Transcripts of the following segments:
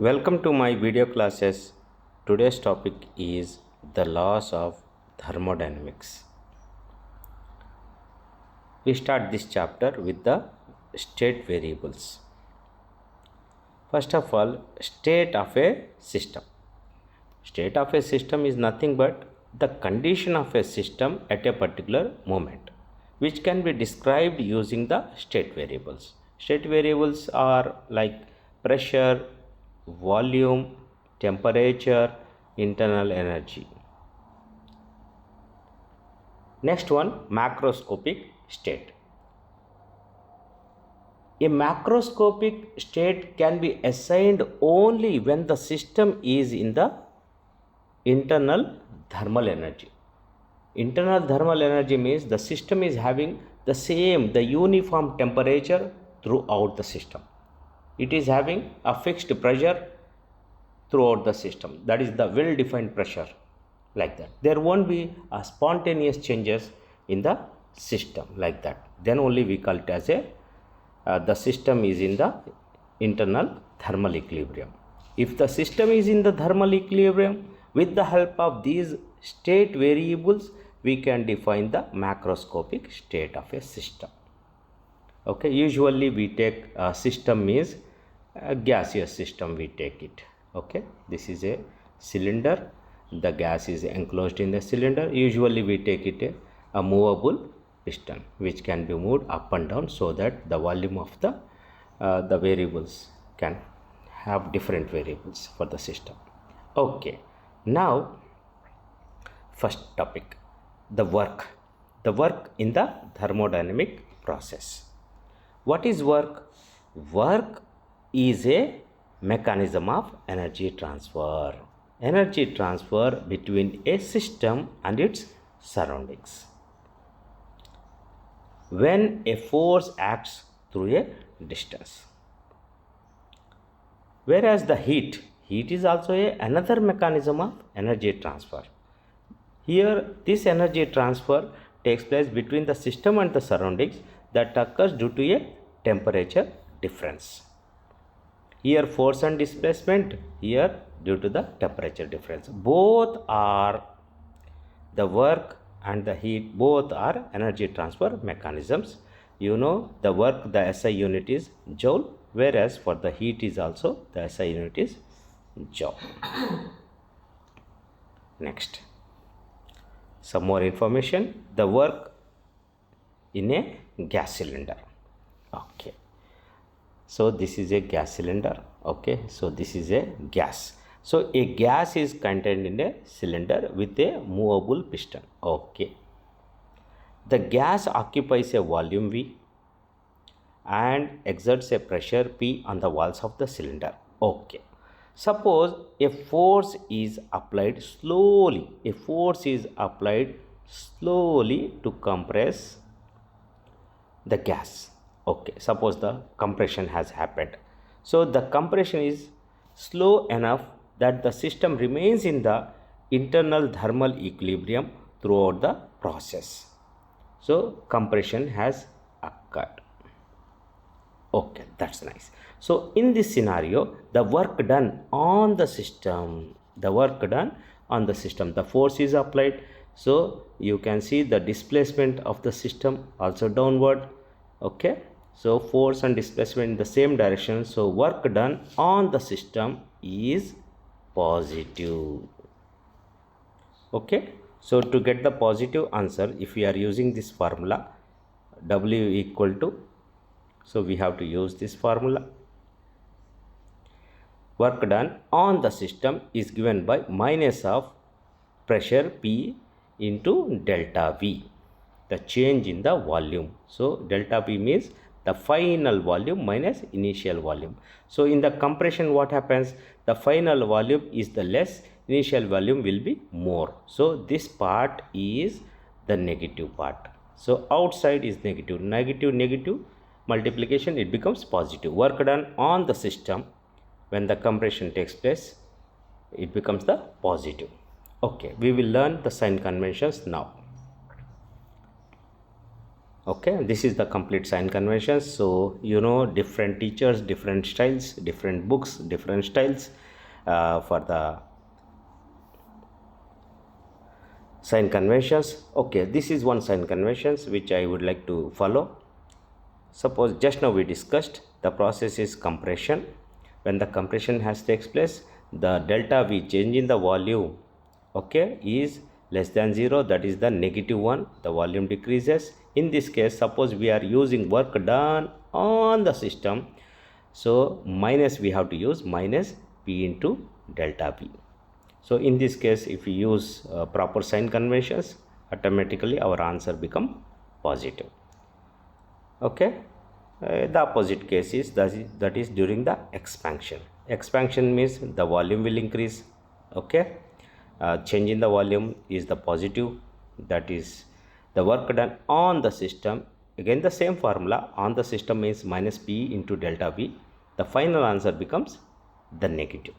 Welcome to my video classes. Today's topic is the laws of thermodynamics. We start this chapter with the state variables. First of all, state of a system. State of a system is nothing but the condition of a system at a particular moment, which can be described using the state variables. State variables are like pressure, volume, temperature, internal energy. Next one, macroscopic state. A macroscopic state can be assigned only when the system is in the internal thermal energy. Internal thermal energy means the system is having the uniform temperature throughout the system. It is having a fixed pressure throughout the system. That is the well-defined pressure, like that. There won't be a spontaneous changes in the system like that. Then only we call it as the system is in the internal thermal equilibrium. If the system is in the thermal equilibrium, with the help of these state variables, we can define the macroscopic state of a system. Okay, usually we take a system means a gaseous system, we take it. Okay, this is a cylinder, the gas is enclosed in the cylinder. Usually we take it a movable piston which can be moved up and down so that the volume of the variables can have different variables for the system. Okay, now first topic, the work in the thermodynamic process. What is work? Work is a mechanism of energy transfer between a system and its surroundings. When a force acts through a distance, whereas the heat is also another mechanism of energy transfer. Here this energy transfer takes place between the system and the surroundings that occurs due to a temperature difference. Here force and displacement, here due to the temperature difference. Both are the work and the heat, both are energy transfer mechanisms. You know the work, the SI unit is joule, whereas for the heat is also the SI unit is joule. Next, some more information, the work in a gas cylinder. Okay, so this is a gas cylinder. Okay, so this is a gas. So a gas is contained in a cylinder with a movable piston. Okay, the gas occupies a volume V and exerts a pressure P on the walls of the cylinder. Okay, suppose a force is applied slowly. To compress the gas. Okay, suppose the compression has happened. So the compression is slow enough that the system remains in the internal thermal equilibrium throughout the process. So compression has occurred. Okay, that's nice. So in this scenario, the work done on the system, the force is applied. So you can see the displacement of the system also downward. Okay, so force and displacement in the same direction. So work done on the system is positive. Okay, so to get the positive answer, if we are using this formula, W equal to, so we have to use this formula. Work done on the system is given by minus of pressure P into delta V, the change in the volume. So delta V means the final volume minus initial volume. So in the compression, what happens? The final volume is the less, initial volume will be more. So this part is the negative part. So outside is negative multiplication, it becomes positive. Work done on the system, when the compression takes place, it becomes the positive. Okay, we will learn the sign conventions now. Okay, this is the complete sign conventions. So you know, different teachers, different styles, different books, different styles for the sign conventions. Okay, this is one sign conventions which I would like to follow. Suppose just now we discussed the process is compression. When the compression has takes place, the delta V change in the volume, okay, is less than 0, that is the negative one, the volume decreases. In this case, suppose we are using work done on the system, so minus, we have to use minus P into delta V. So in this case, if we use proper sign conventions, automatically our answer become positive. Okay, the opposite case is that is during the expansion means the volume will increase. Okay, change in the volume is the positive, that is the work done on the system. Again the same formula, on the system means minus P into delta V. The final answer becomes the negative.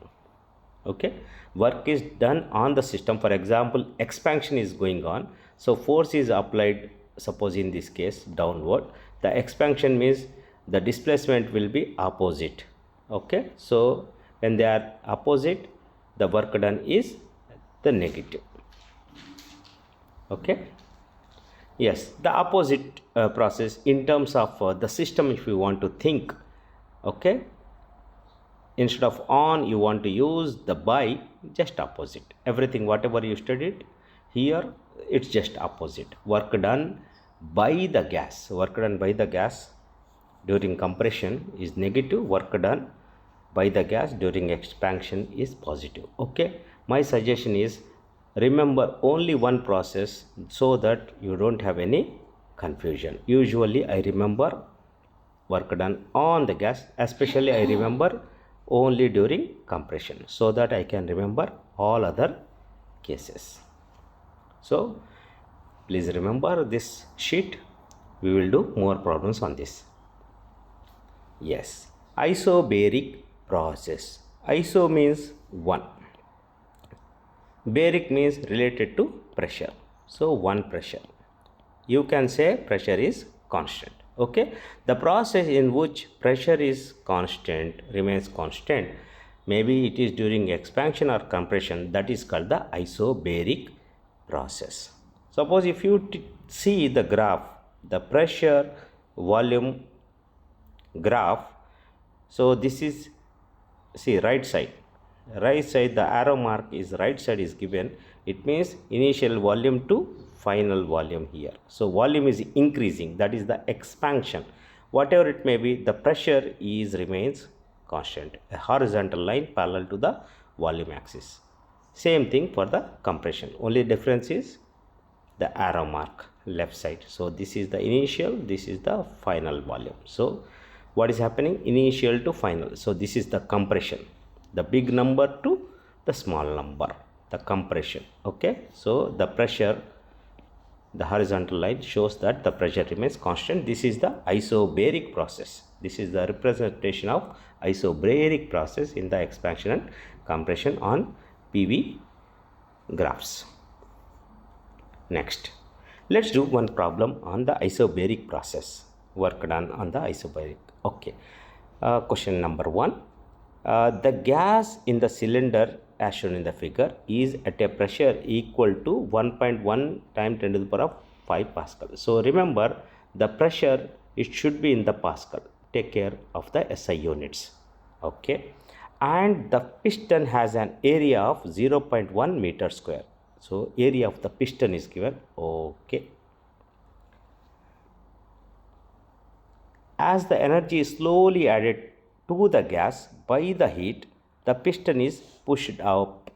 Okay, work is done on the system. For example, expansion is going on, so force is applied, suppose in this case downward. The expansion means the displacement will be opposite. Okay, so when they are opposite, the work done is the negative. Okay, yes, the opposite process in terms of the system, if you want to think. Okay, instead of on, you want to use the by, just opposite. Everything whatever you studied here, it's just opposite. Work done by the gas during compression is negative, work done by the gas during expansion is positive. Okay, my suggestion is remember only one process so that you don't have any confusion. Usually I remember work done on the gas, especially I remember only during compression, so that I can remember all other cases. So please remember this sheet, we will do more problems on this. Yes, isobaric process. Iso means one, baric means related to pressure, so one pressure. You can say pressure is constant. Okay, the process in which pressure is constant, remains constant, maybe it is during expansion or compression, that is called the isobaric process. Suppose if you see the graph, the pressure volume graph, so this is, see, right side, the arrow mark is right side is given, it means initial volume to final volume here. So volume is increasing, that is the expansion. Whatever it may be, the pressure is remains constant, a horizontal line parallel to the volume axis. Same thing for the compression, only difference is the arrow mark left side. So this is the initial, this is the final volume. So what is happening, initial to final, so this is the compression, the big number to the small number, the compression. Okay, so the pressure, the horizontal line shows that the pressure remains constant. This is the isobaric process. This is the representation of isobaric process in the expansion and compression on PV graphs. Next, let's do one problem on the isobaric process, work done on the isobaric. Okay, question number 1. The gas in the cylinder as shown in the figure is at a pressure equal to 1.1 times 10 to the power of 5 Pascal. So remember, the pressure, it should be in the Pascal. Take care of the SI units. Okay, and the piston has an area of 0.1 meter square. So area of the piston is given. Okay, as the energy is slowly added to the gas by the heat, the piston is pushed up.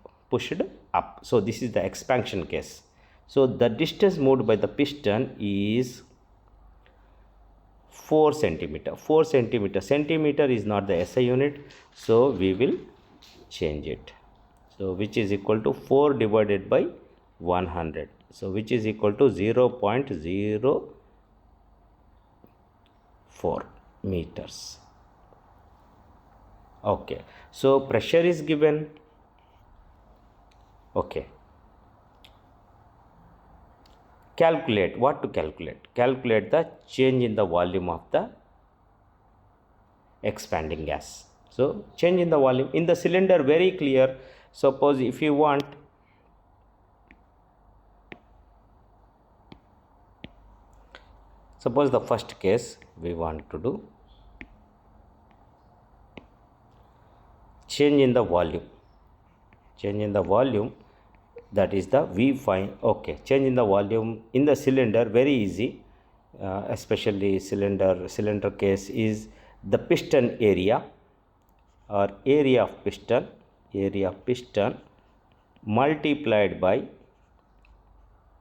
So this is the expansion case. So the distance moved by the piston is 4 centimeter. 4 centimeter. Centimeter is not the SI unit, so we will change it. So which is equal to 4 divided by 100. So which is equal to 0.04 meters. Okay, so pressure is given. Okay, calculate, what to calculate the change in the volume of the expanding gas. So change in the volume in the cylinder, very clear. Suppose if you want, suppose the first case we want to do change in the volume, that is the we find. Okay, change in the volume in the cylinder, very easy. Especially cylinder case is the piston area or area of piston multiplied by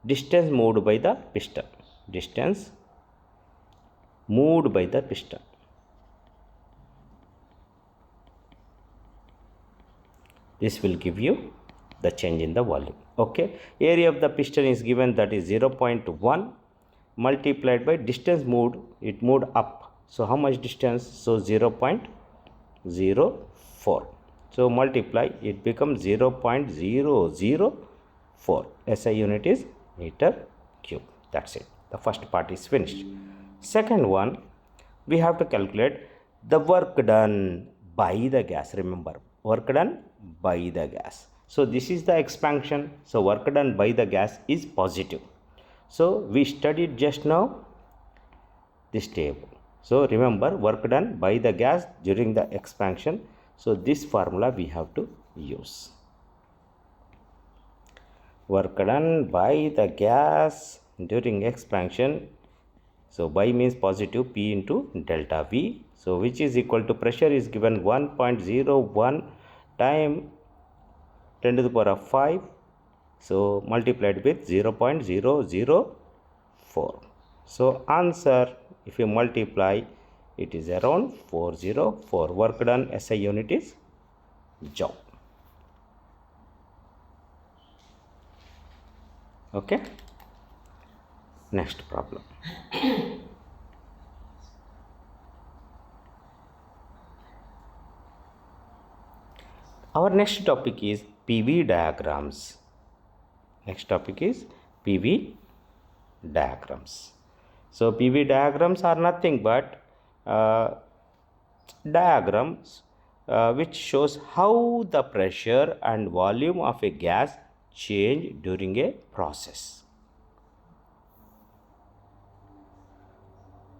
distance moved by the piston, this will give you the change in the volume. Okay, area of the piston is given, that is 0.1 multiplied by distance moved, it moved up, so how much distance? So 0.04, so multiply, it becomes 0.004. SI unit is meter cube. That's it, the first part is finished. Second one, we have to calculate the work done by the gas. Remember, work done by the gas. So this is the expansion, so work done by the gas is positive. So we studied just now this table. So remember, work done by the gas during the expansion. So this formula we have to use. Work done by the gas during expansion. So by means positive, P into delta V. So which is equal to, pressure is given 1.01 time 10 to the power of 5. So multiplied with 0.004. So answer, if you multiply, it is around 404. Work done SI unit is joule. Okay. Next problem. Our next topic is PV diagrams. So PV diagrams are nothing but diagrams which shows how the pressure and volume of a gas change during a process.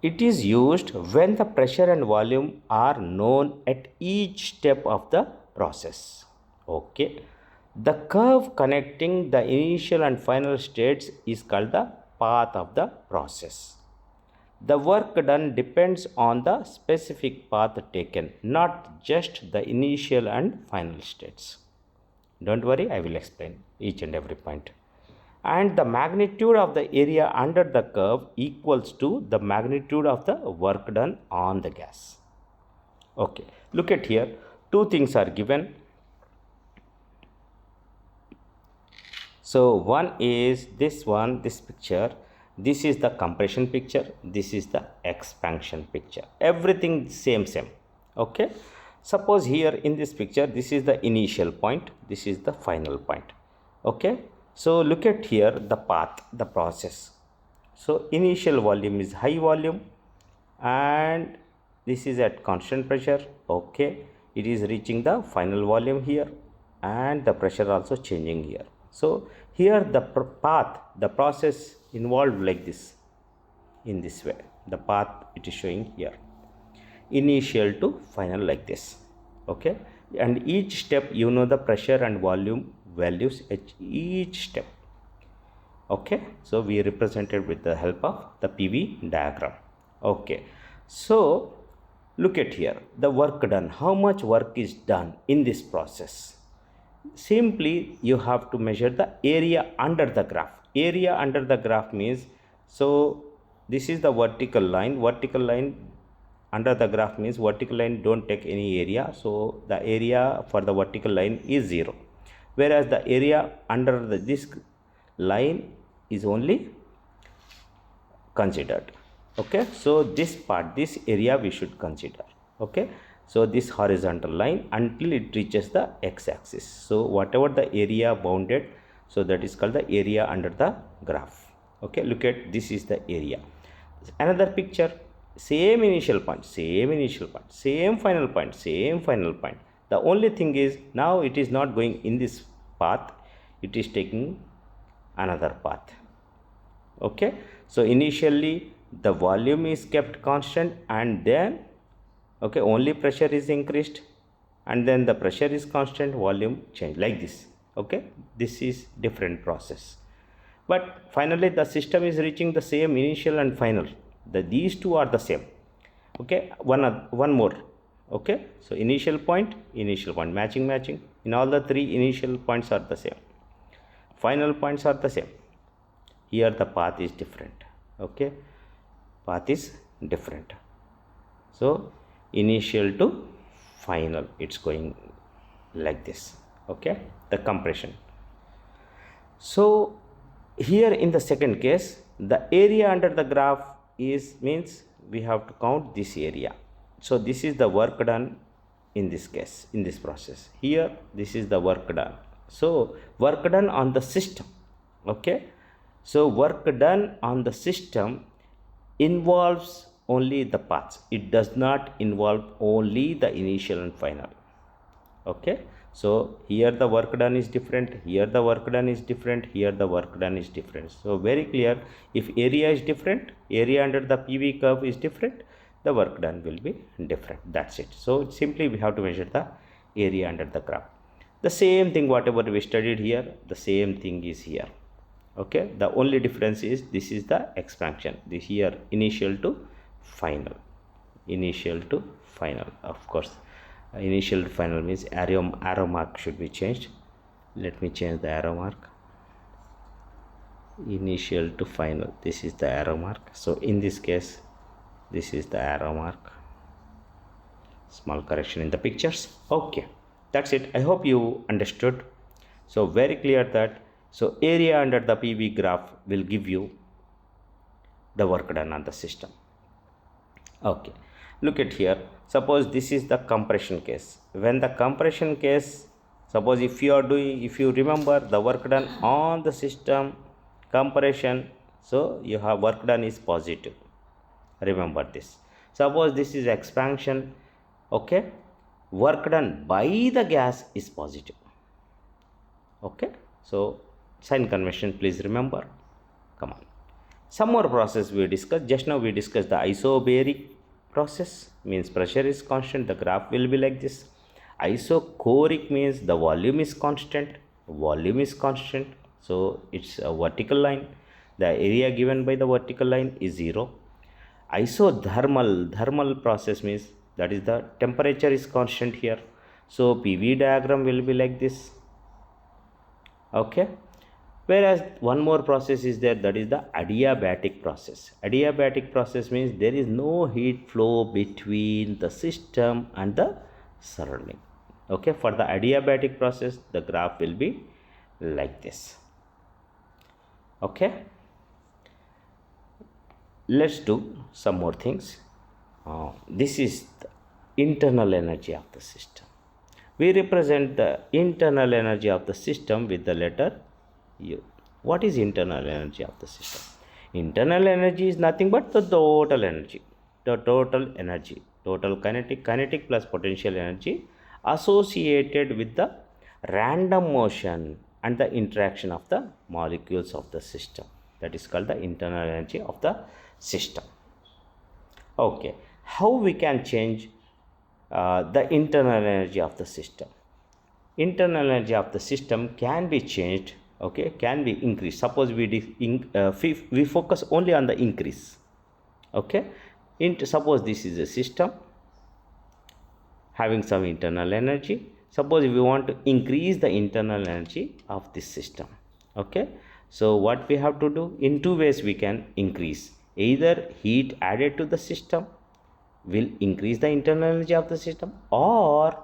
It is used when the pressure and volume are known at each step of the process. Okay, the curve connecting the initial and final states is called the path of the process. The work done depends on the specific path taken, not just the initial and final states. Don't worry, I will explain each and every point. And the magnitude of the area under the curve equals to the magnitude of the work done on the gas. Okay, look at here, two things are given. So one is this one, this picture, this is the compression picture, this is the expansion picture, everything same. Okay, suppose here in this picture, this is the initial point, this is the final point. Okay, so look at here the path, the process. So initial volume is high volume and this is at constant pressure. Okay, it is reaching the final volume here and the pressure also changing here. So here the path, the process involved like this, in this way, the path it is showing here, initial to final like this. Okay, and each step you know the pressure and volume values at each step. Okay, so we represented with the help of the PV diagram. Okay, so look at here the work done, how much work is done in this process. Simply you have to measure the area under the graph. Area under the graph means, so this is the vertical line under the graph means vertical line don't take any area, so the area for the vertical line is 0, whereas the area under this line is only considered. Okay, so this part, this area we should consider. Okay, so this horizontal line until it reaches the x-axis, so whatever the area bounded, so that is called the area under the graph. Okay, look at this is the area. Another picture, same initial point, same final point, same final point. The only thing is now it is not going in this path, it is taking another path. Okay, so initially the volume is kept constant, and then okay, only pressure is increased, and then the pressure is constant, volume change, like this. Okay, this is different process, but finally the system is reaching the same initial and final. These two are the same. Okay, one more. Okay, so initial point, matching. In all the three, initial points are the same, final points are the same. Here the path is different. Okay, path is different. So initial to final, it's going like this. Okay, the compression. So here in the second case, the area under the graph is means we have to count this area. So this is the work done in this case, in this process. Here this is the work done. So work done on the system. Okay, so work done on the system involves only the paths. It does not involve only the initial and final. Okay, so here the work done is different, here the work done is different, here the work done is different. So very clear, if area is different, area under the PV curve is different, the work done will be different. That's it. So simply we have to measure the area under the graph. The same thing whatever we studied here, the same thing is here. Okay, the only difference is this is the expansion, this here initial to final, of course. Initial to final means arrow mark should be changed. Let me change the arrow mark. Initial to final, this is the arrow mark. So in this case, this is the arrow mark. Small correction in the pictures. Okay, that's it. I hope you understood. So very clear that so area under the PV graph will give you the work done on the system. Okay, look at here. Suppose this is the compression case. When the compression case, suppose if you remember the work done on the system, compression, so you have work done is positive. Remember this. Suppose this is expansion. Okay, work done by the gas is positive. Okay, so sign convention, please remember. Come on, some more process we discussed. Just now we discussed the isobaric process, means pressure is constant, the graph will be like this. Isochoric means the volume is constant, so it's a vertical line, the area given by the vertical line is 0. Thermal process means that is the temperature is constant here, so PV diagram will be like this. Okay, whereas one more process is there, that is the adiabatic process. Adiabatic process means there is no heat flow between the system and the surrounding. Okay, for the adiabatic process the graph will be like this. Okay, let's do some more things. This is the internal energy of the system. We represent the internal energy of the system with the letter U. What is internal energy of the system? Internal energy is nothing but the total energy, total kinetic plus potential energy associated with the random motion and the interaction of the molecules of the system. That is called the internal energy of the system. Okay, how we can change the internal energy of the system? Internal energy of the system can be changed. Okay, can be increased. Suppose we focus only on the increase. Okay, suppose this is a system having some internal energy. Suppose we want to increase the internal energy of this system. Okay, so what we have to do, in two ways we can increase. Either heat added to the system will increase the internal energy of the system, or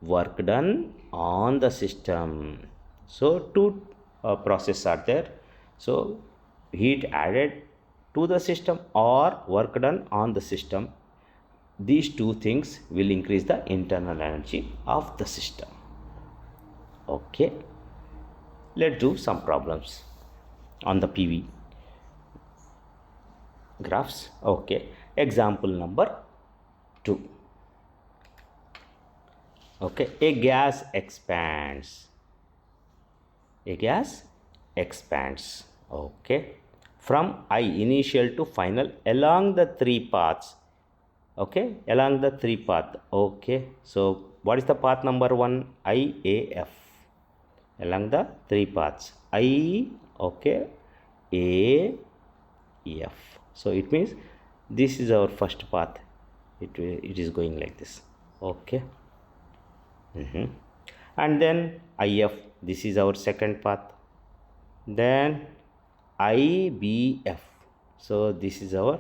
work done on the system. So two processes are there. So heat added to the system or work done on the system, these two things will increase the internal energy of the system. Okay, let's do some problems on the PV. graphs. Okay, example number 2. Okay, a gas expands. A gas expands. Okay, from I initial to final along the three paths. Okay, along the three path. Okay, so what is the path number 1? IAF. Along the three paths I, okay, A, F. So it means this is our first path. It is going like this. Okay. And then IF, this is our second path. Then IBF, so this is our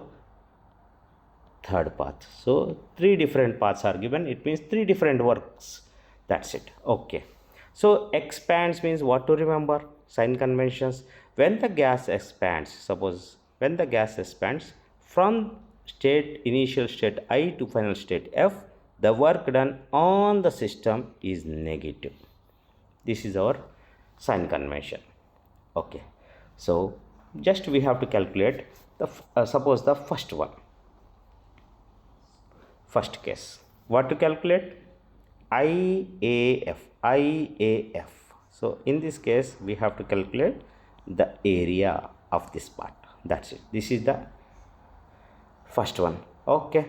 third path. So three different paths are given. It means three different works. That's it. Okay, so expands means what to remember? Sign conventions. When the gas expands, suppose when the gas expands from initial state I to final state F, the work done on the system is negative. This is our sign convention. Okay, so just we have to calculate the suppose the first one, first case. What to calculate? IAF. So in this case we have to calculate the area of this part. That's it. This is the first one. Okay,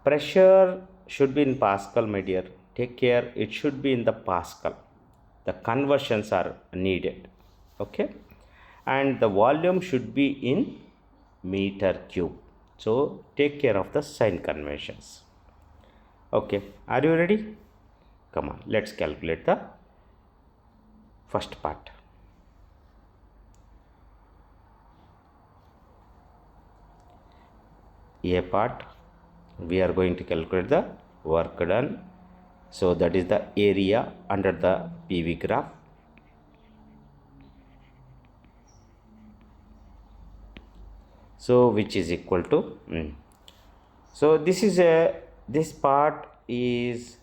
pressure should be in Pascal, my dear. Take care, it should be in the Pascal. The conversions are needed. Okay, and the volume should be in meter cube. So take care of the sign conventions. Okay, are you ready? Come on, let's calculate the first part. A part, we are going to calculate the work done. So that is the area under the PV graph. So which is equal to so this part is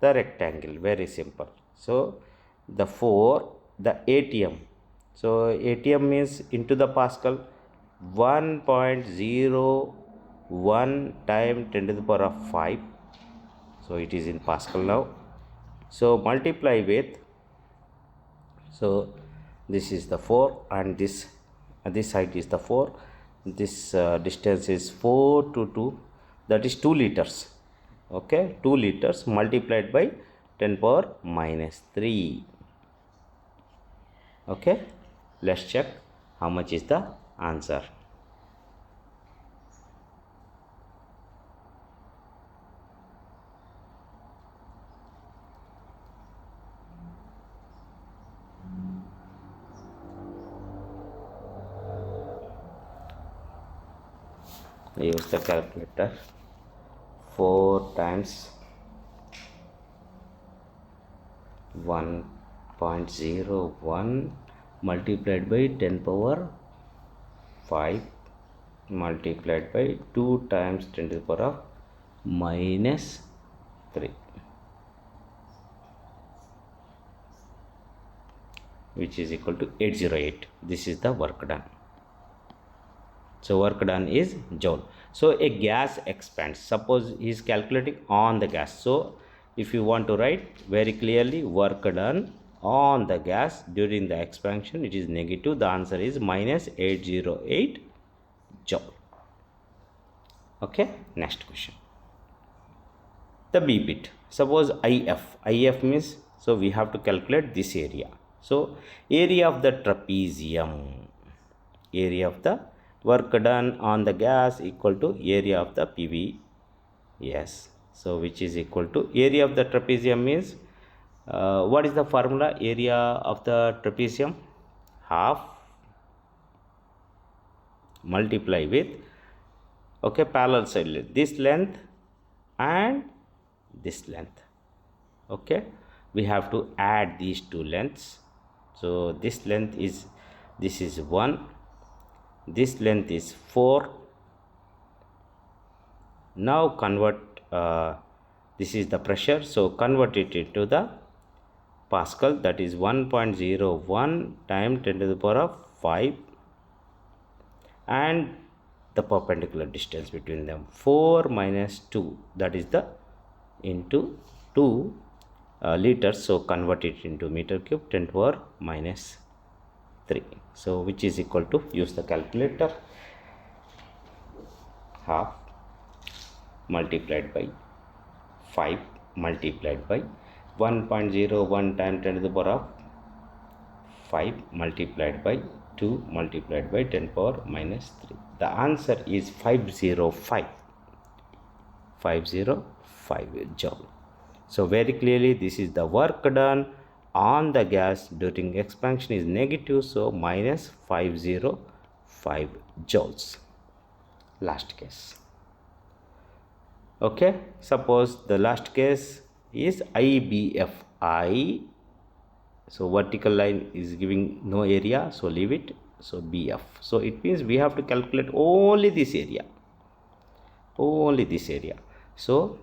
the rectangle, very simple. So the ATM, so ATM means into the Pascal, 1.01 times 10 to the power of 5. So it is in Pascal now. So multiply with, so this is the 4 and this side is the 4. This distance is 4 to 2, that is 2 liters. Okay, 2 liters multiplied by 10 power minus 3. Okay, let's check how much is the answer. Use the calculator. 4 times 1.01 multiplied by 10 power 5 multiplied by 2 times 10 to the power of minus 3, which is equal to 808. This is the work done. So work done is joule. So a gas expands. Suppose he is calculating on the gas. So if you want to write very clearly, work done on the gas during the expansion, it is negative. The answer is minus 808 joule. Okay, next question. The B bit. Suppose IF means, so we have to calculate this area. So area of the trapezium, area of the work done on the gas equal to area of the PV. Yes, so which is equal to area of the trapezium means what is the formula? Area of the trapezium, half multiply with, okay, parallel side length, this length and this length. Okay, we have to add these two lengths. So this length is, this is 1, this length is 4. Now convert, this is the pressure, so convert it into the Pascal, that is 1.01 times 10 to the power of 5, and the perpendicular distance between them. 4 minus 2, that is the into 2 liters, so convert it into meter cube, 10 to power minus 3. So which is equal to, use the calculator, half multiplied by 5 multiplied by 1.01 times 10 to the power of 5 multiplied by 2 multiplied by 10 power minus 3. The answer is 505 joule. So very clearly this is the work done on the gas during expansion is negative, so minus 505 joules. Last case. Okay, suppose the last case is IBFI. So vertical line is giving no area, so leave it. So BF. So it means we have to calculate only this area. Only this area. So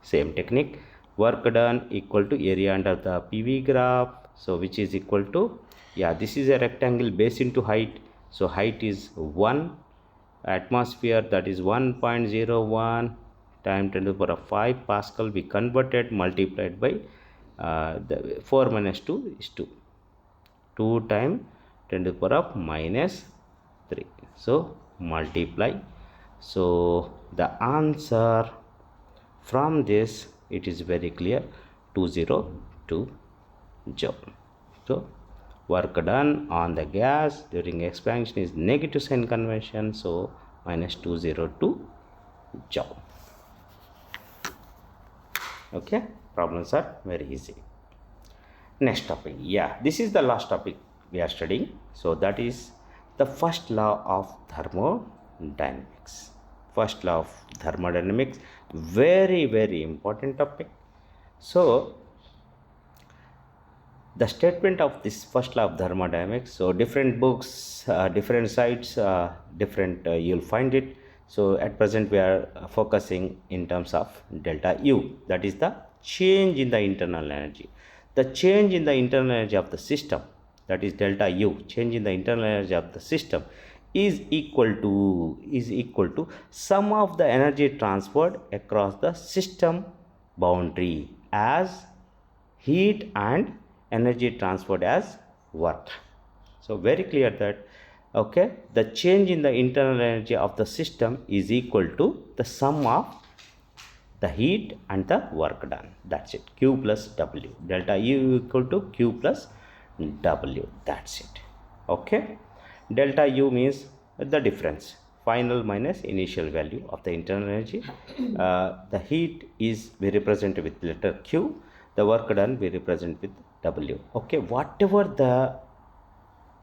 same technique. Work done equal to area under the PV graph. So which is equal to, yeah, this is a rectangle base into height. So height is 1. Atmosphere, that is 1.01 times 10 to the power of 5 Pascal. We converted, multiplied by the 4 minus 2 is 2. 2 times 10 to the power of minus 3. So multiply. So the answer from this, it is very clear, 202 joule. So work done on the gas during expansion is negative sign convention, so minus 202 joule. Okay, problems are very easy. Next topic, yeah, this is the last topic we are studying. So that is the first law of thermodynamics. First law of thermodynamics, very important topic. So the statement of this first law of thermodynamics, so different books, different sites, different you'll find it. So at present we are focusing in terms of delta U, that is the change in the internal energy. The change in the internal energy of the system, that is delta U, change in the internal energy of the system, is equal to sum of the energy transferred across the system boundary as heat and energy transferred as work. So very clear that, okay, the change in the internal energy of the system is equal to the sum of the heat and the work done. That's it. Q plus W. Delta U equal to Q plus W. That's it. Okay. Delta U means the difference, final minus initial value of the internal energy. The heat is we represent with letter Q. The work done we represent with W. Okay. Whatever the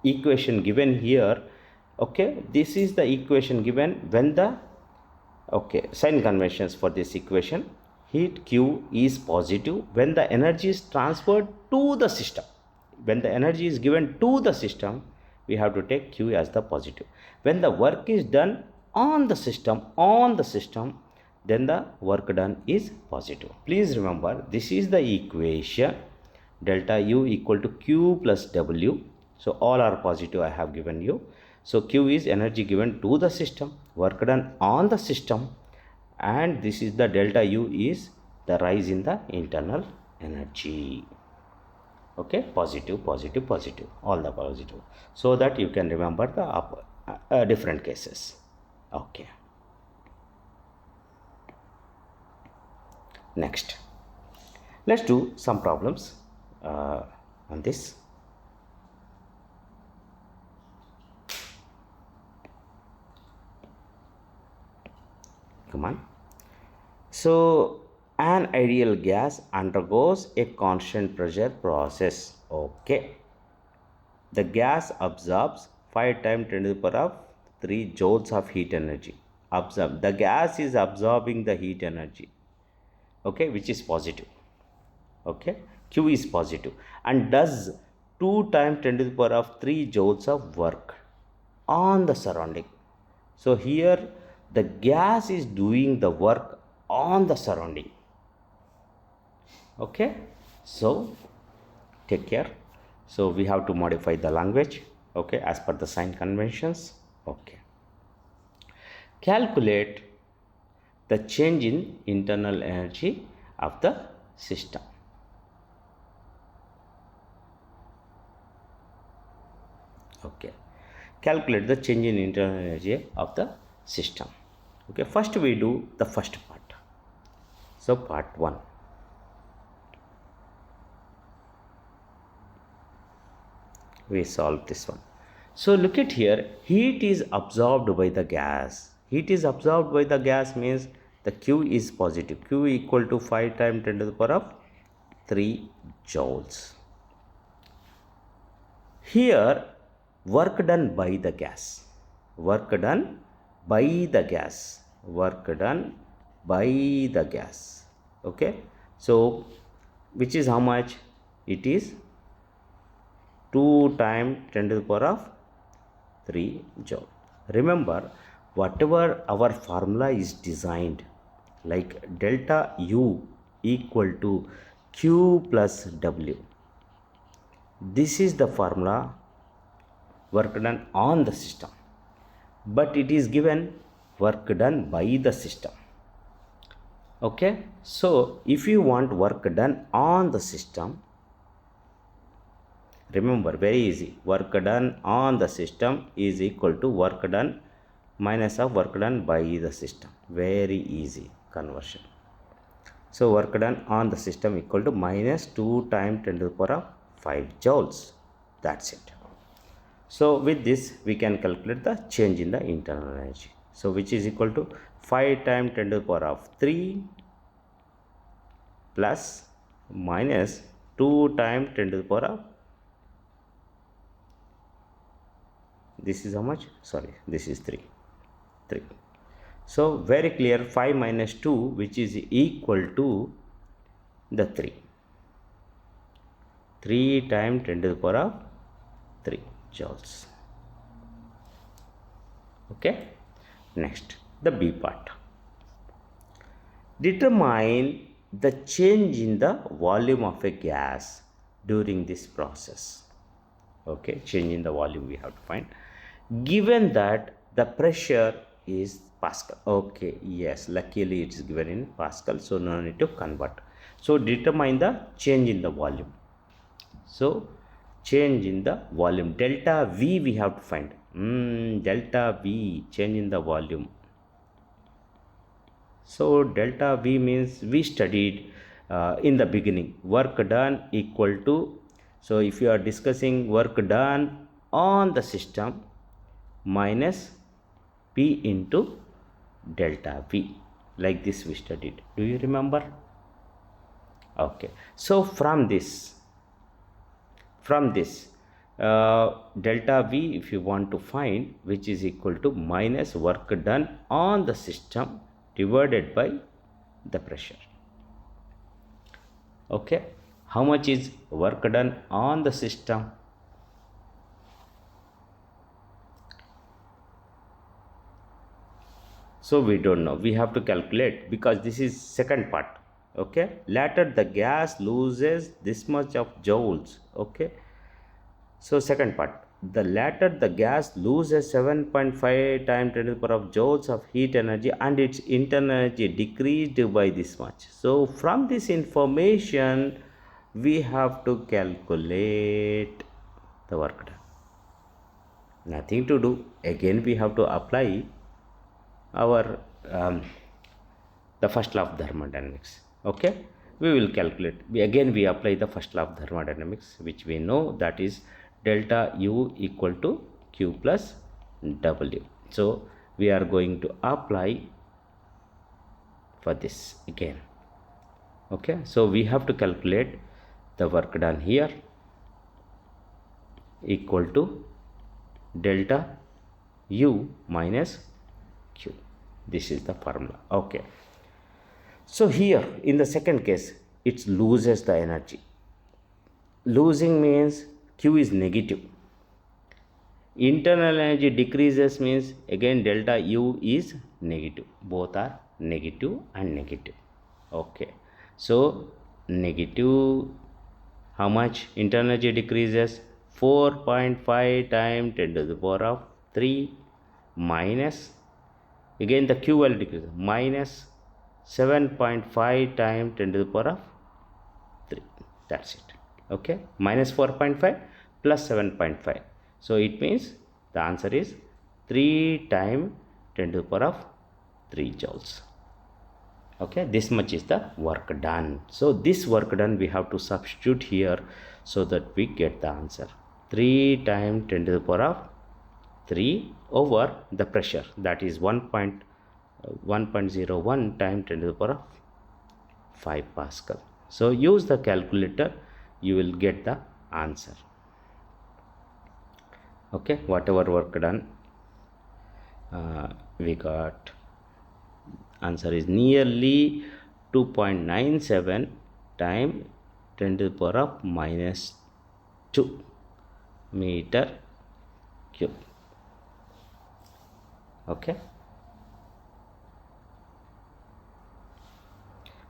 equation given here, okay, this is the equation given when the, okay, sign conventions for this equation. Heat Q is positive when the energy is transferred to the system. When the energy is given to the system, we have to take Q as the positive. When the work is done on the system, then the work done is positive. Please remember, this is the equation, delta U equal to Q plus W. So all are positive I have given you. So Q is energy given to the system, work done on the system, and this is the delta U is the rise in the internal energy. Okay, positive, all the positive, so that you can remember the different cases. Okay, next let's do some problems on this. Come on. So an ideal gas undergoes a constant pressure process. Okay, the gas absorbs 5 times 10 to the power of 3 joules of heat energy. The gas is absorbing the heat energy, okay, which is positive. Okay, Q is positive and does 2 times 10 to the power of 3 joules of work on the surrounding. So here the gas is doing the work on the surrounding. Okay, so take care. So we have to modify the language, okay, as per the sign conventions. Okay, calculate the change in internal energy of the system. Okay, calculate the change in internal energy of the system. Okay, first we do the first part. So part 1. We solve this one. So look at here, heat is absorbed by the gas. Heat is absorbed by the gas means the Q is positive. Q equal to 5 times 10 to the power of 3 joules. Here, work done by the gas. Work done by the gas. Work done by the gas. Okay. So, which is how much? It is 2 times 10 to the power of 3 joule. Remember, whatever our formula is designed, like delta U equal to Q plus W. This is the formula work done on the system, but it is given work done by the system. Okay, so if you want work done on the system, remember, very easy, work done on the system is equal to work done minus of work done by the system. Very easy conversion. So work done on the system equal to minus 2 times 10 to the power of 5 joules. That's it. So with this we can calculate the change in the internal energy. So which is equal to 5 times 10 to the power of 3 plus minus 2 times 10 to the power of, this is how much? Sorry, this is 3. So very clear, 5 minus 2, which is equal to the 3. 3 times 10 to the power of 3 joules. Okay. Next, the B part. Determine the change in the volume of a gas during this process. Okay, change in the volume we have to find. Given that the pressure is Pascal. Okay, yes, luckily it is given in Pascal, so no need to convert. So determine the change in the volume. So change in the volume, delta V we have to find. Delta V, change in the volume. So delta V means we studied in the beginning, work done equal to, so if you are discussing work done on the system minus P into delta V, like this we studied. Do you remember? Okay, so from this delta V, if you want to find, which is equal to minus work done on the system divided by the pressure. Okay, how much is work done on the system? So we don't know, we have to calculate, because this is second part. Okay, later the gas loses this much of joules. Okay, so second part, the latter the gas loses 7.5 times 10 to the power of joules of heat energy, and its internal energy decreased by this much. So from this information we have to calculate the work done. Nothing to do, again we have to apply our the first law of thermodynamics. Okay, we will calculate, we apply the first law of thermodynamics, which we know, that is delta U equal to Q plus W. So we are going to apply for this again. Okay, so we have to calculate the work done here equal to delta U minus Q. This is the formula. Okay, so here in the second case it loses the energy. Losing means Q is negative. Internal energy decreases means again delta U is negative. Both are negative and negative. Okay, so negative, how much internal energy decreases? 4.5 times 10 to the power of 3 minus Again the Q value decreases, minus 7.5 times 10 to the power of 3. That's it. Okay, minus 4.5 plus 7.5. So it means the answer is 3 times 10 to the power of 3 joules. Okay, this much is the work done. So this work done we have to substitute here so that we get the answer. 3 times 10 to the power of 3 over the pressure, that is 1.01 times 10 to the power of 5 Pascal. So use the calculator, you will get the answer. Okay, whatever work done, we got answer is nearly 2.97 times 10 to the power of minus 2 meter cube. Okay,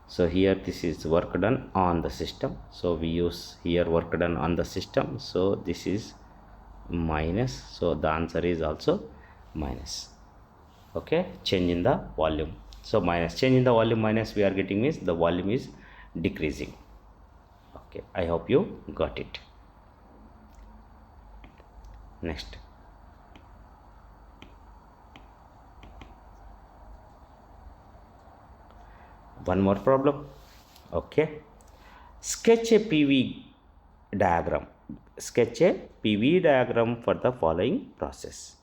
so here this is work done on the system, so we use here work done on the system, so this is minus, so the answer is also minus. Okay, change in the volume, so minus, change in the volume minus we are getting means the volume is decreasing. Okay, I hope you got it. Next, one more problem. Okay, sketch a PV diagram. Sketch a PV diagram for the following process.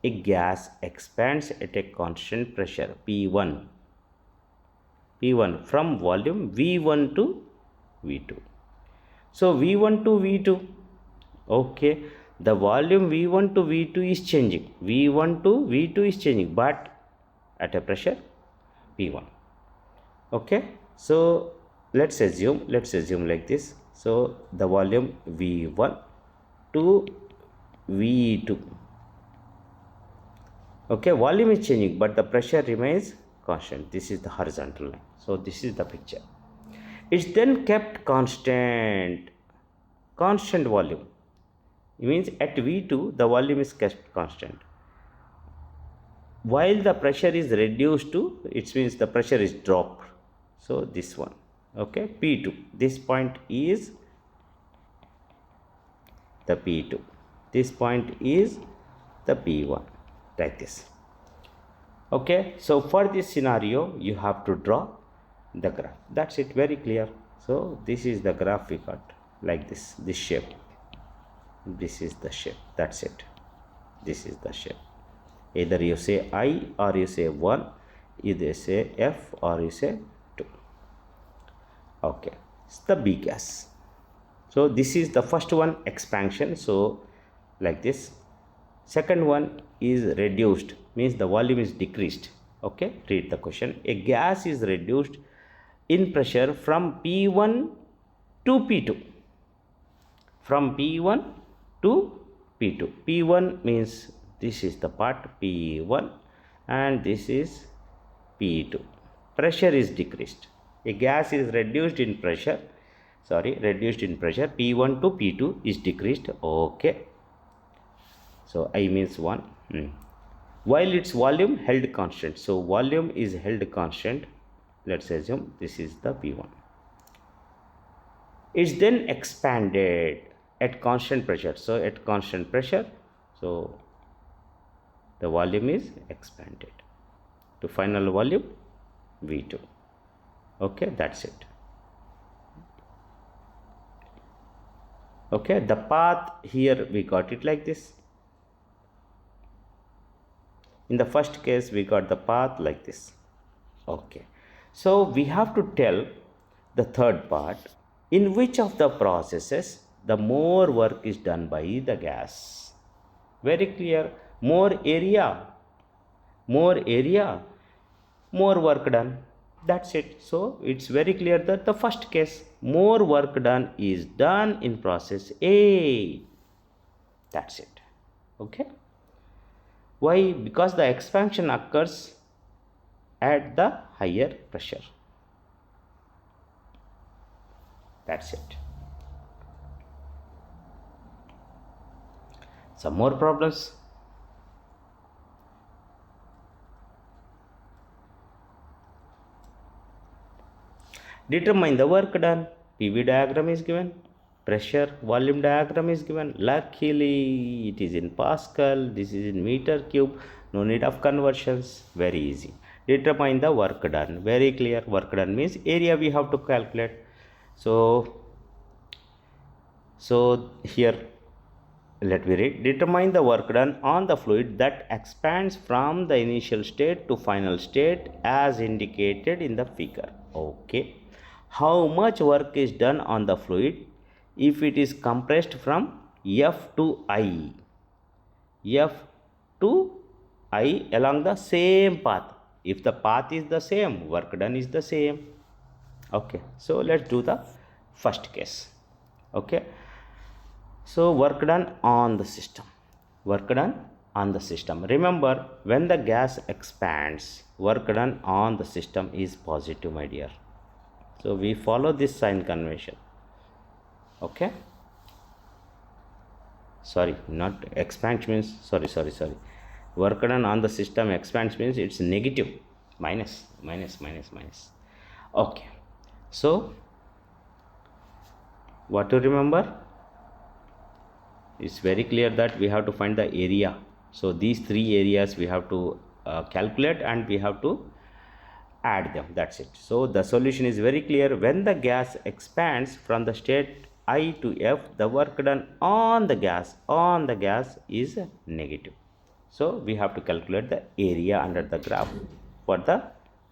A gas expands at a constant pressure P1 from volume V1 to V2. So V1 to V2, okay, the volume V1 to V2 is changing, V1 to V2 is changing, but at a pressure P1. Okay, so let's assume like this. So the volume V1 to V2, okay, volume is changing but the pressure remains constant. This is the horizontal line, so this is the picture. It's then kept constant volume. It means at V2 the volume is kept constant while the pressure is reduced to, it means the pressure is dropped. So this one, okay, P2, this point is the P2, this point is the P1, like this. Okay, so for this scenario you have to draw the graph. That's it, very clear. So this is the graph we got, like this shape, this is the shape, that's it, this is the shape. Either you say I or you say 1, either you say F or you say 2. Okay, it's the B gas. So this is the first one, expansion, so like this. Second one is reduced, means the volume is decreased. Okay, read the question. A gas is reduced in pressure from P1 to P2. From P1 to P2. P1 means this is the part P1 and this is P2. Pressure is decreased. A gas is reduced in pressure, P1 to P2 is decreased. Okay, so I means 1. While its volume held constant, so volume is held constant, let's assume this is the P1. It's then expanded at constant pressure, so at constant pressure, so the volume is expanded to final volume V2. Okay, that's it. Okay, the path here we got it like this. In the first case we got the path like this. Okay, so we have to tell the third part, in which of the processes the more work is done by the gas. Very clear, more area, more work done, that's it. So it's very clear that the first case, more work done is done in process A, that's it. Okay, why? Because the expansion occurs at the higher pressure, that's it. Some more problems. Determine the work done. PV diagram is given. Pressure volume diagram is given. Luckily it is in Pascal. This is in meter cube. No need of conversions. Very easy. Determine the work done. Very clear. Work done means area we have to calculate. So here let me read. Determine the work done on the fluid that expands from the initial state to final state as indicated in the figure. Okay. How much work is done on the fluid if it is compressed from F to I? F to I along the same path. If the path is the same, work done is the same. Okay. So let's do the first case. Okay. So work done on the system. Work done on the system. Remember, when the gas expands, work done on the system is positive, my dear. So we follow this sign convention. Okay. Sorry, not expansion means, sorry. Work done on the system expands means it's negative. Minus. Okay. So what to remember? It's very clear that we have to find the area. So these three areas we have to calculate and we have to add them. That's it. So the solution is very clear. When the gas expands from the state I to F, the work done on the gas is negative. So we have to calculate the area under the graph for the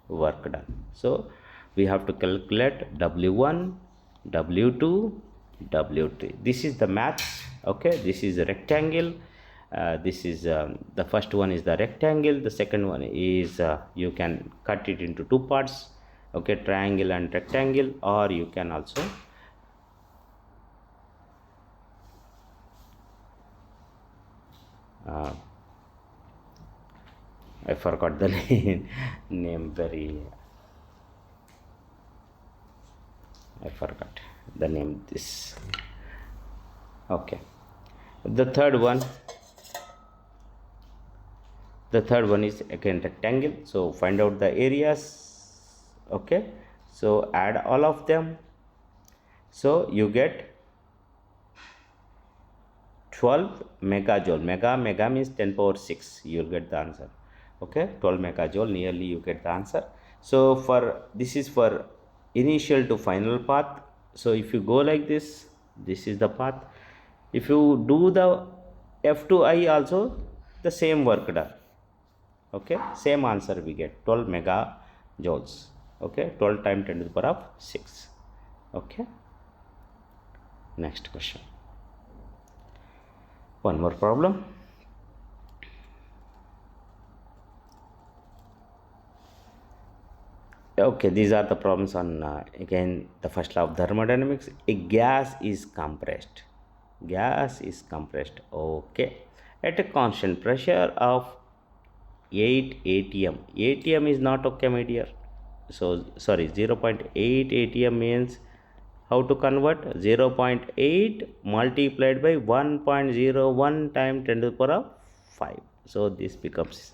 work done. So we have to calculate W1, W2, W3. This is the math. Okay, this is a rectangle. This is the first one is the rectangle. The second one is you can cut it into two parts. Okay, triangle and rectangle, or you can also I forgot the name. I forgot the name. This. Okay. The third one is again rectangle. So find out the areas. Okay. So add all of them. So you get 12 megajoule. Mega means 10 power 6. You will get the answer. Okay. 12 megajoule, nearly you get the answer. So this is for initial to final path. So if you go like this is the path. If you do the F to I also, the same work done. Okay, same answer we get, 12 megajoules. Okay, 12 times 10 to the power of 6. Okay, next question. One more problem. Okay, these are the problems on again the first law of thermodynamics. A gas is compressed. Okay, at a constant pressure of 8 atm. Atm is not okay, my dear. So sorry, 0.8 atm means how to convert? 0.8 multiplied by 1.01 times 10 to the power of 5. So this becomes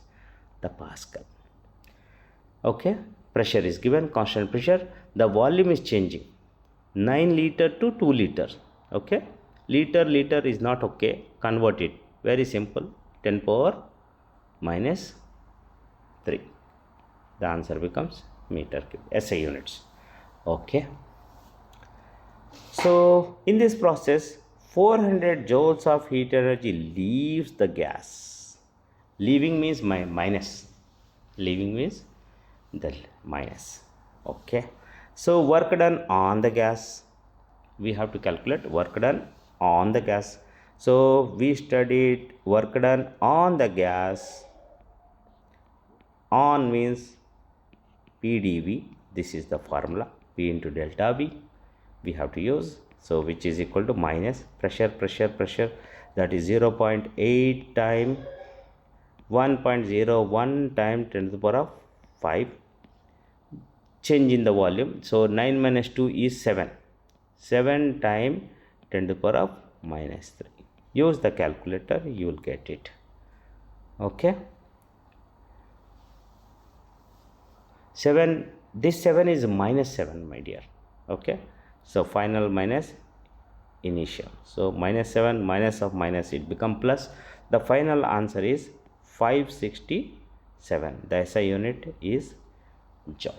the Pascal. Okay, pressure is given, constant pressure. The volume is changing, 9 liter to 2 liter. Okay, liter is not okay. Convert it. Very simple. 10 power minus 3. The answer becomes meter cube. SI units. Okay. So in this process, 400 joules of heat energy leaves the gas. Leaving means minus. Leaving means the minus. Okay. So work done on the gas. We have to calculate work done on the gas. So we studied work done on the gas. On means PdV. This is the formula. P into delta V we have to use. So which is equal to minus pressure. That is 0.8 times 1.01 times 10 to the power of 5. Change in the volume. So 9 minus 2 is 7. 7 times 10 to the power of minus 3. Use the calculator, you will get it. Okay. 7 this 7 is minus 7, my dear. Okay, so final minus initial, so minus 7 minus of minus, it become plus. The final answer is 567. The SI unit is joule.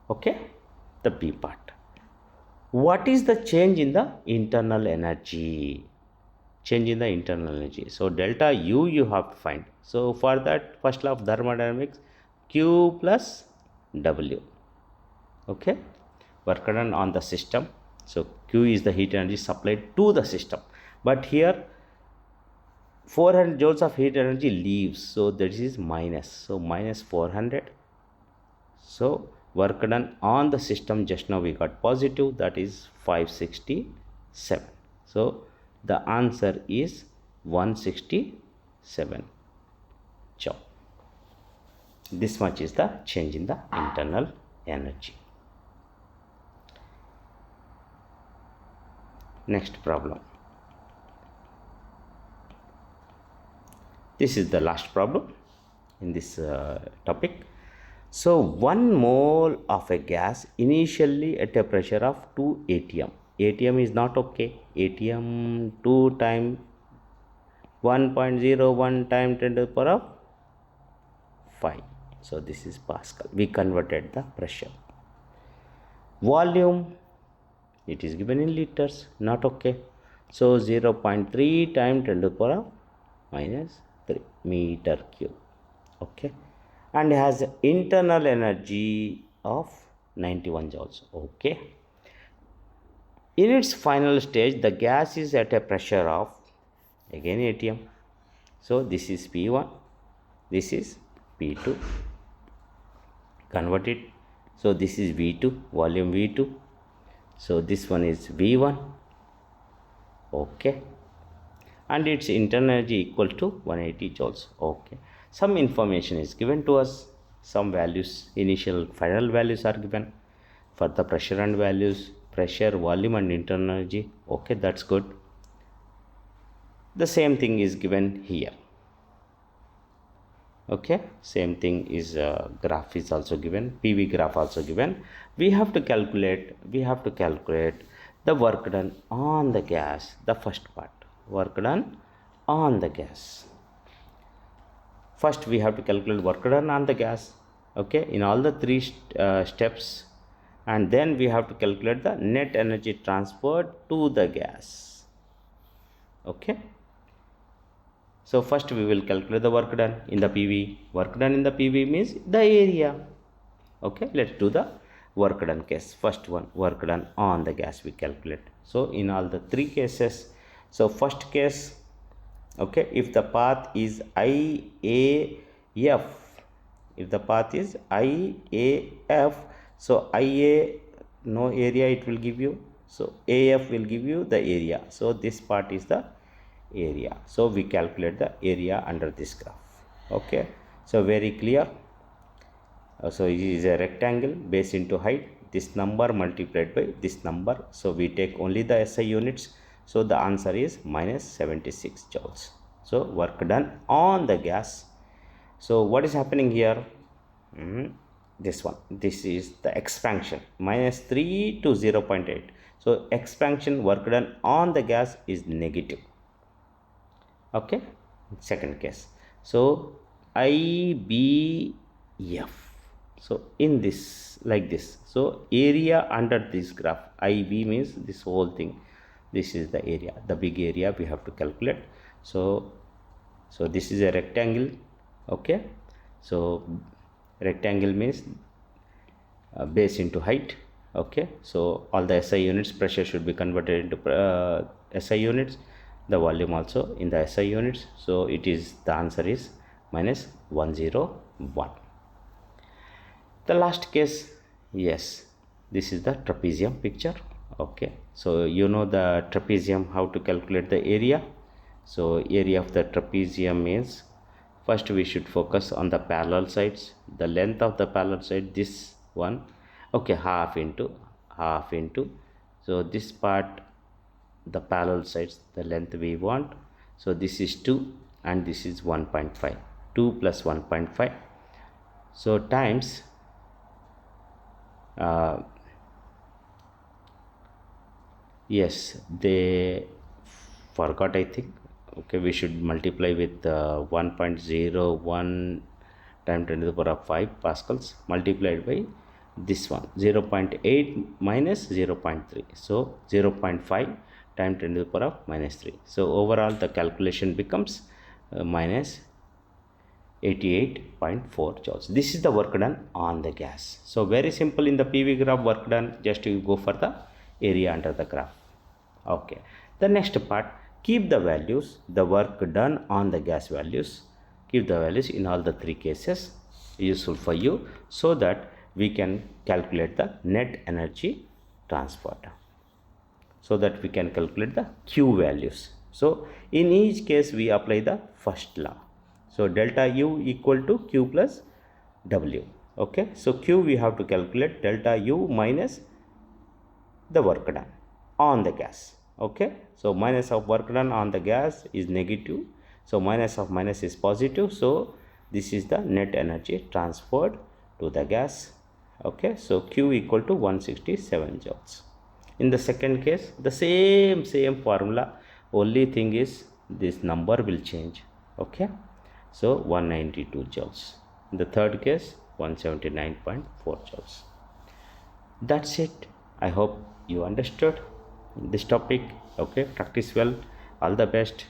Okay, the B part. What is the change in the internal energy? Change in the internal energy. So delta U you have to find. So for that, first law of thermodynamics, Q plus W. Okay, work done on the system. So Q is the heat energy supplied to the system, but here 400 joules of heat energy leaves, so this is minus, so minus 400. So work done on the system, just now we got positive, that is 567. So the answer is 167 joule. This much is the change in the internal energy. Next problem. This is the last problem in this topic. So 1 mole of a gas initially at a pressure of 2 atm. Atm is not okay. Atm 2 times 1.01 times 10 to the power of 5. So this is Pascal. We converted the pressure. Volume, it is given in liters, not okay. So 0.3 times 10 to the power of minus 3 meter cube. Okay, and has internal energy of 91 joules. Okay, in its final stage, the gas is at a pressure of, again atm. So this is P1, this is P2. Convert it. So this is V2, volume V2. So this one is V1. Okay, and its internal energy equal to 180 joules. Okay, some information is given to us, some values, initial final values are given for the pressure and values, pressure, volume and internal energy. Okay, that's good. The same thing is given here. Okay, same thing is graph is also given, PV graph also given. We have to calculate the work done on the gas, the first part, work done on the gas. First we have to calculate work done on the gas, okay, in all the three steps, and then we have to calculate the net energy transferred to the gas. Okay, so first we will calculate the work done in the PV. Work done in the PV means the area. Okay, let's do the work done case. First one, work done on the gas, we calculate. So in all the three cases, so first case, okay, if the path is IAF, if the path is IAF, so IA no area it will give you, so AF will give you the area. So this part is the area, so we calculate the area under this graph. Okay, so very clear. So it is a rectangle, base into height, this number multiplied by this number, so we take only the SI units. So the answer is minus 76 joules. So work done on the gas. So what is happening here? This one, this is the expansion, minus 3 to 0.8. So expansion, work done on the gas is negative. Okay, second case, so IBF. So in this, like this, so area under this graph, IB means this whole thing, this is the area, the big area we have to calculate. So this is a rectangle. Okay, so rectangle means base into height. Okay, so all the SI units, pressure should be converted into SI units, the volume also in the SI units. So it is, the answer is minus 101. The last case, yes, this is the trapezium picture. Okay, so you know the trapezium, how to calculate the area. So area of the trapezium means, first we should focus on the parallel sides, the length of the parallel side, this one. Okay, half into, so this part, the parallel sides, the length we want. So this is 2 and this is 1.5, 2 plus 1.5. So times uh, yes, they forgot, I think. Okay, we should multiply with 1.01 time 10 to the power of 5 pascals multiplied by this one 0.8 minus 0.3, so 0.5 time 10 to the power of minus 3. So overall the calculation becomes minus 88.4 joules. This is the work done on the gas. So very simple. In the PV graph, work done, just you go for the area under the graph. Okay, the next part, keep the values, the work done on the gas values, keep the values in all the three cases, useful for you, so that we can calculate the net energy transferred, so that we can calculate the Q values. So in each case we apply the first law. So delta U equal to Q plus W. Okay, so Q we have to calculate delta U minus the work done on the gas. Okay, so minus of work done on the gas is negative, so minus of minus is positive, so this is the net energy transferred to the gas. Okay, so Q equal to 167 joules. In the second case, the same formula, only thing is this number will change. Okay, so 192 joules. In the third case, 179.4 joules. That's it. I hope you understood this topic. Okay, practice well. All the best.